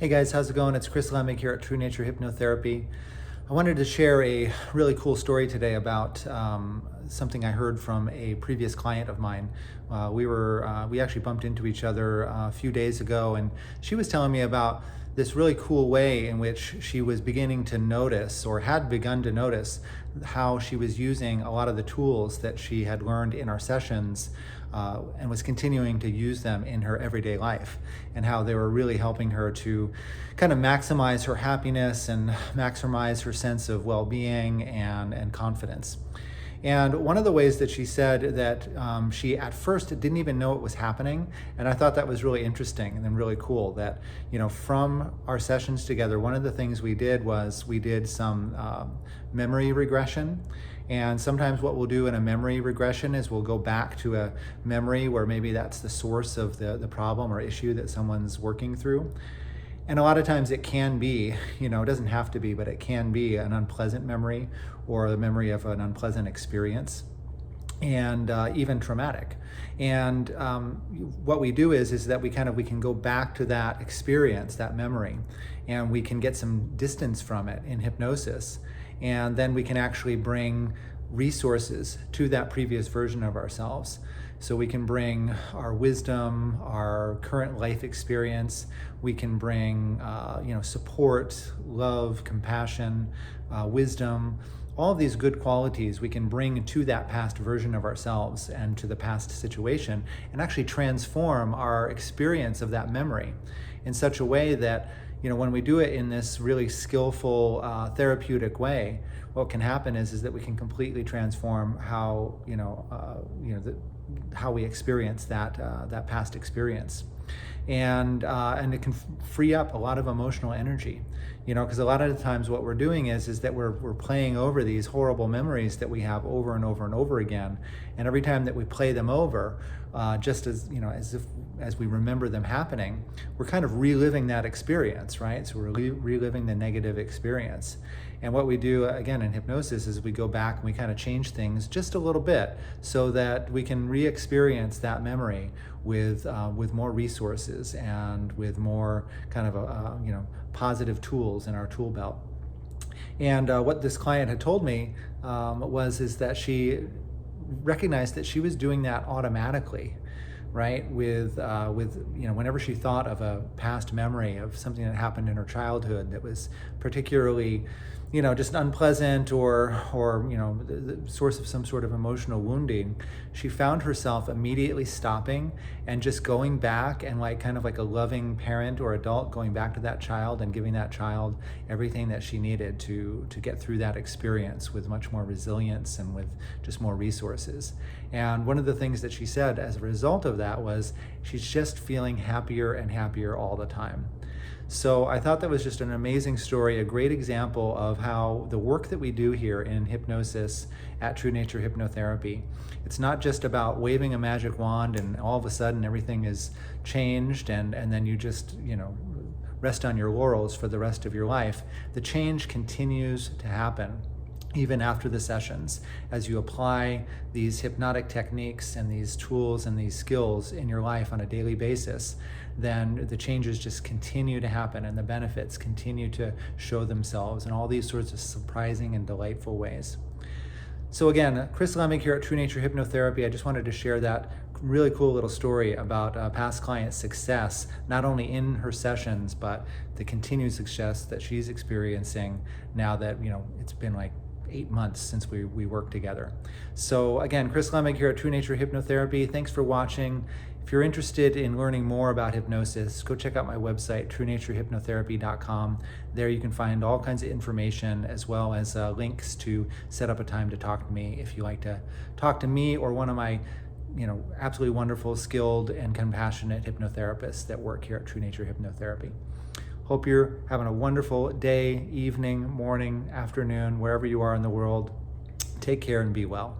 Hey guys, how's it going? It's Chris Lemick here at True Nature Hypnotherapy. I wanted to share a really cool story today about something I heard from a previous client of mine. We actually bumped into each other a few days ago, and she was telling me about this really cool way in which she was beginning to notice, or had begun to notice, how she was using a lot of the tools that she had learned in our sessions and was continuing to use them in her everyday life, and how they were really helping her to kind of maximize her happiness and maximize her sense of well-being and confidence. And one of the ways that she said that she at first didn't even know it was happening, and I thought that was really interesting and really cool, that from our sessions together, one of the things we did was we did some memory regression. And sometimes what we'll do in a memory regression is we'll go back to a memory where maybe that's the source of the problem or issue that someone's working through. And a lot of times it can be, it doesn't have to be, but it can be an unpleasant memory or the memory of an unpleasant experience, and even traumatic. And what we do is that we can go back to that experience, that memory, and we can get some distance from it in hypnosis. And then we can actually bring resources to that previous version of ourselves. So we can bring our wisdom, our current life experience. We can bring, support, love, compassion, wisdom. All of these good qualities we can bring to that past version of ourselves and to the past situation, and actually transform our experience of that memory in such a way that, when we do it in this really skillful, therapeutic way, what can happen is that we can completely transform how, how we experience that past experience. And it can free up a lot of emotional energy, because a lot of the times what we're doing is that we're playing over these horrible memories that we have over and over and over again. And every time that we play them over, just as we remember them happening, we're kind of reliving that experience, right? So we're reliving the negative experience. And what we do, again, in hypnosis is we go back and we kind of change things just a little bit so that we can re-experience that memory with more resources and with more kind of positive tools in our tool belt. And what this client had told me is that she recognized that she was doing that automatically, right? With whenever she thought of a past memory of something that happened in her childhood that was particularly, just unpleasant or the source of some sort of emotional wounding, she found herself immediately stopping and just going back and kind of like a loving parent or adult going back to that child and giving that child everything that she needed to get through that experience with much more resilience and with just more resources. And one of the things that she said as a result of that was she's just feeling happier and happier all the time. So I thought that was just an amazing story, a great example of how the work that we do here in hypnosis at True Nature Hypnotherapy, it's not just about waving a magic wand and all of a sudden everything is changed and then you just, rest on your laurels for the rest of your life. The change continues to happen even after the sessions, as you apply these hypnotic techniques and these tools and these skills in your life on a daily basis, then the changes just continue to happen and the benefits continue to show themselves in all these sorts of surprising and delightful ways. So again, Chris Lemick here at True Nature Hypnotherapy. I just wanted to share that really cool little story about past client success, not only in her sessions, but the continued success that she's experiencing now that, it's been like 8 months since we worked together. So again, Chris Lemick here at True Nature Hypnotherapy. Thanks for watching. If you're interested in learning more about hypnosis, go check out my website, truenaturhypnotherapy.com. There you can find all kinds of information as well as links to set up a time to talk to me if you like to talk to me or one of my absolutely wonderful, skilled, and compassionate hypnotherapists that work here at True Nature Hypnotherapy. Hope you're having a wonderful day, evening, morning, afternoon, wherever you are in the world. Take care and be well.